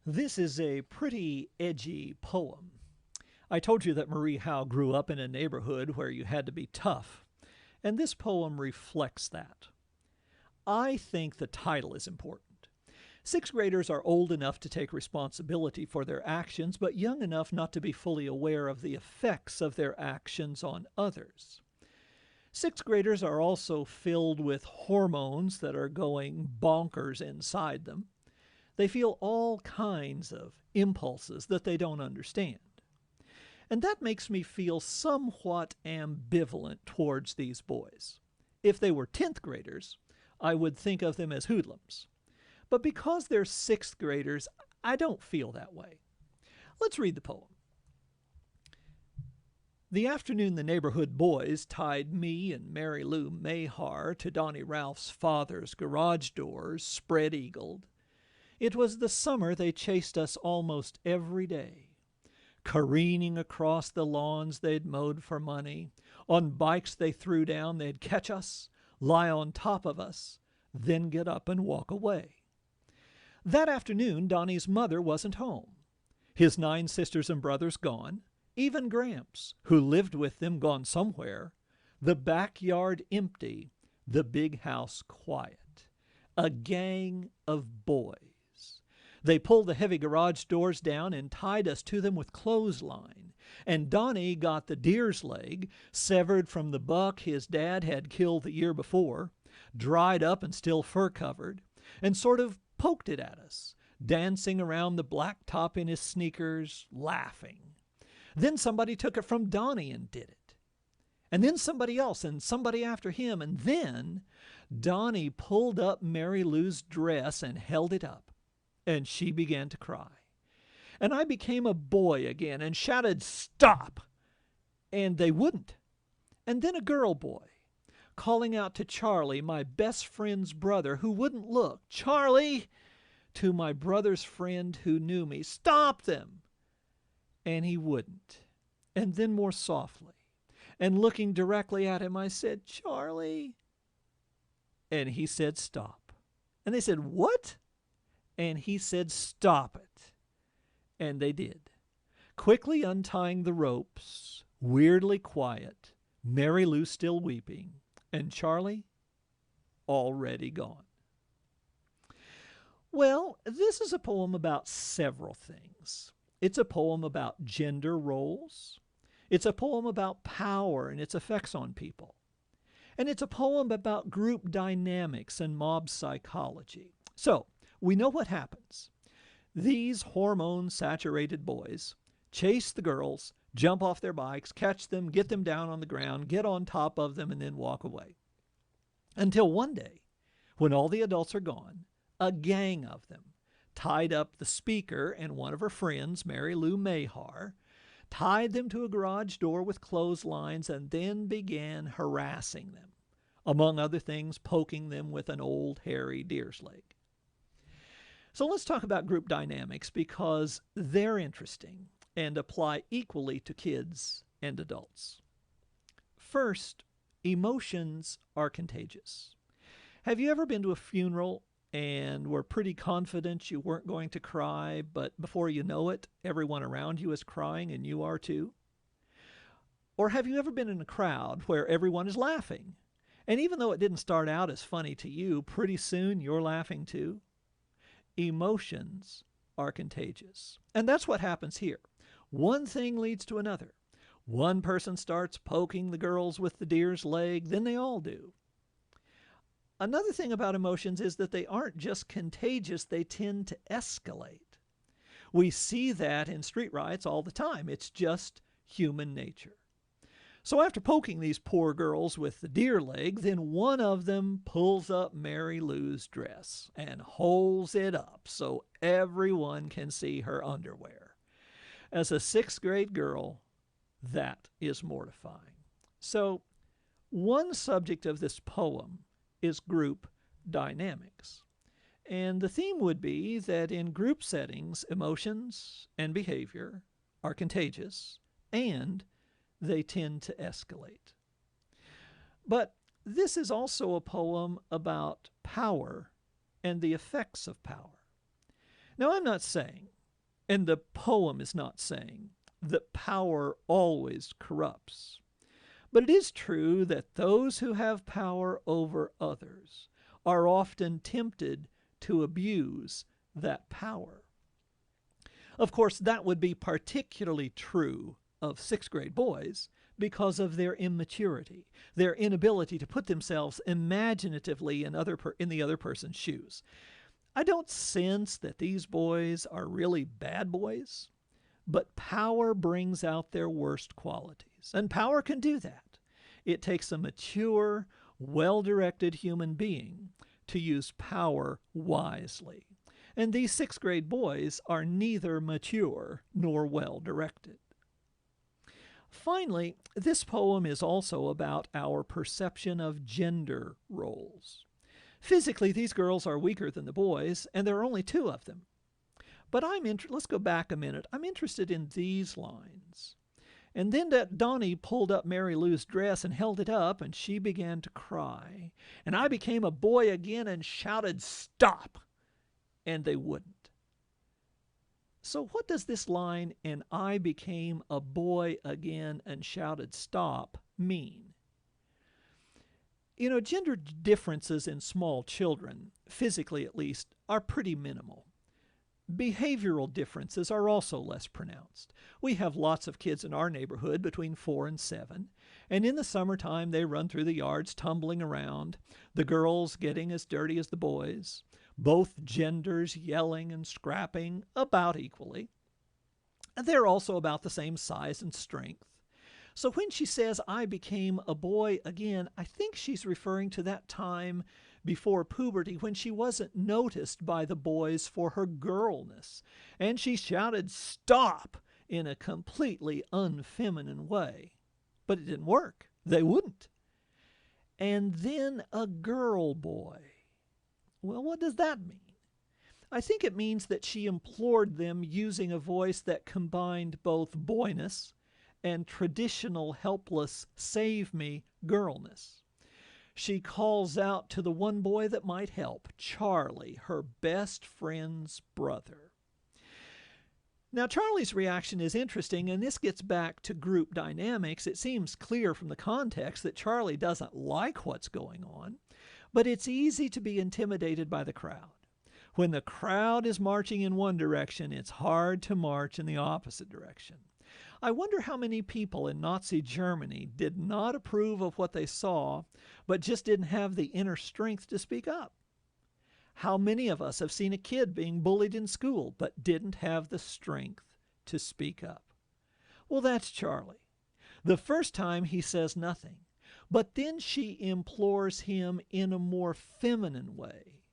This is a pretty edgy poem. I told you that Marie Howe grew up in a neighborhood where you had to be tough, and this poem reflects that. I think the title is important. Sixth graders are old enough to take responsibility for their actions, but young enough not to be fully aware of the effects of their actions on others. Sixth graders are also filled with hormones that are going bonkers inside them. They feel all kinds of impulses that they don't understand. And that makes me feel somewhat ambivalent towards these boys. If they were 10th graders, I would think of them as hoodlums. But because they're 6th graders, I don't feel that way. Let's read the poem. The afternoon the neighborhood boys tied me and Mary Lou Mayhar to Donnie Ralph's father's garage doors, spread-eagled. It was the summer they chased us almost every day, careening across the lawns they'd mowed for money. On bikes they threw down, they'd catch us, lie on top of us, then get up and walk away. That afternoon, Donnie's mother wasn't home. His 9 sisters and brothers gone, even Gramps, who lived with them, gone somewhere. The backyard empty, the big house quiet. A gang of boys. They pulled the heavy garage doors down and tied us to them with clothesline. And Donnie got the deer's leg, severed from the buck his dad had killed the year before, dried up and still fur-covered, and sort of poked it at us, dancing around the black top in his sneakers, laughing. Then somebody took it from Donnie and did it. And then somebody else, and somebody after him, and then Donnie pulled up Mary Lou's dress and held it up, and she began to cry. And I became a boy again and shouted, "Stop!" And they wouldn't. And then a girl boy, calling out to Charlie, my best friend's brother, who wouldn't look, "Charlie!" to my brother's friend who knew me, "Stop them!" And he wouldn't. And then more softly, and looking directly at him, I said, "Charlie." And he said, "Stop." And they said, "What?" And he said, "Stop it." And they did, quickly untying the ropes, weirdly quiet, Mary Lou still weeping, and Charlie already gone. Well, this is a poem about several things. It's a poem about gender roles. It's a poem about power and its effects on people. And it's a poem about group dynamics and mob psychology. So, we know what happens. These hormone-saturated boys chase the girls, jump off their bikes, catch them, get them down on the ground, get on top of them, and then walk away. Until one day, when all the adults are gone, a gang of them tied up the speaker and one of her friends, Mary Lou Mayhar, tied them to a garage door with clotheslines, and then began harassing them, among other things, poking them with an old hairy deer's leg. So let's talk about group dynamics because they're interesting and apply equally to kids and adults. First, emotions are contagious. Have you ever been to a funeral and were pretty confident you weren't going to cry, but before you know it, everyone around you is crying and you are too? Or have you ever been in a crowd where everyone is laughing? And even though it didn't start out as funny to you, pretty soon you're laughing too? Emotions are contagious. And that's what happens here. One thing leads to another. One person starts poking the girls with the deer's leg, then they all do. Another thing about emotions is that they aren't just contagious, they tend to escalate. We see that in street riots all the time. It's just human nature. So after poking these poor girls with the deer leg, then one of them pulls up Mary Lou's dress and holds it up so everyone can see her underwear. As a 6th grade girl, that is mortifying. So one subject of this poem is group dynamics. And the theme would be that in group settings, emotions and behavior are contagious and they tend to escalate. But this is also a poem about power and the effects of power. Now, I'm not saying And the poem is not saying that power always corrupts. But it is true that those who have power over others are often tempted to abuse that power. Of course, that would be particularly true of sixth grade boys because of their immaturity, their inability to put themselves imaginatively in the other person's shoes. I don't sense that these boys are really bad boys, but power brings out their worst qualities, and power can do that. It takes a mature, well-directed human being to use power wisely. And these sixth grade boys are neither mature nor well-directed. Finally, this poem is also about our perception of gender roles. Physically, these girls are weaker than the boys, and there are only two of them. But let's go back a minute. I'm interested in these lines. And then that Donnie pulled up Mary Lou's dress and held it up, and she began to cry. And I became a boy again and shouted, "Stop!" And they wouldn't. So what does this line, "and I became a boy again and shouted stop," mean? You know, gender differences in small children, physically at least, are pretty minimal. Behavioral differences are also less pronounced. We have lots of kids in our neighborhood between 4 and 7, and in the summertime they run through the yards tumbling around, the girls getting as dirty as the boys, both genders yelling and scrapping about equally. They're also about the same size and strength. So when she says, "I became a boy again," I think she's referring to that time before puberty when she wasn't noticed by the boys for her girlness, and she shouted "Stop!" in a completely unfeminine way. But it didn't work. They wouldn't. And then a girl boy. Well, what does that mean? I think it means that she implored them using a voice that combined both boyness and traditional helpless save me girlness. She calls out to the one boy that might help, Charlie, her best friend's brother. Now, Charlie's reaction is interesting, and this gets back to group dynamics. It seems clear from the context that Charlie doesn't like what's going on, but it's easy to be intimidated by the crowd. When the crowd is marching in one direction, it's hard to march in the opposite direction. I wonder how many people in Nazi Germany did not approve of what they saw, but just didn't have the inner strength to speak up. How many of us have seen a kid being bullied in school, but didn't have the strength to speak up? Well, that's Charlie. The first time he says nothing, but then she implores him in a more feminine way.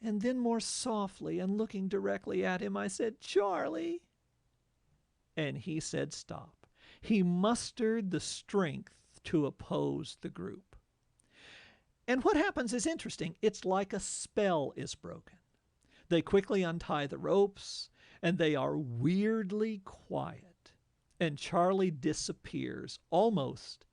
And then more softly and looking directly at him, I said, "Charlie." And he said stop. He mustered the strength to oppose the group. And what happens is interesting. It's like a spell is broken. They quickly untie the ropes, and they are weirdly quiet. And Charlie disappears almost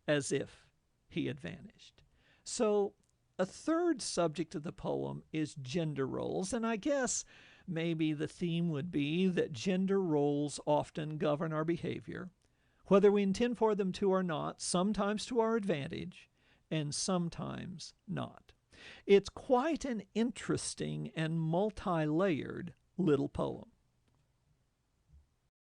as if he had vanished. So a third subject of the poem is gender roles, and I guess maybe the theme would be that gender roles often govern our behavior, whether we intend for them to or not, sometimes to our advantage, and sometimes not. It's quite an interesting and multi-layered little poem.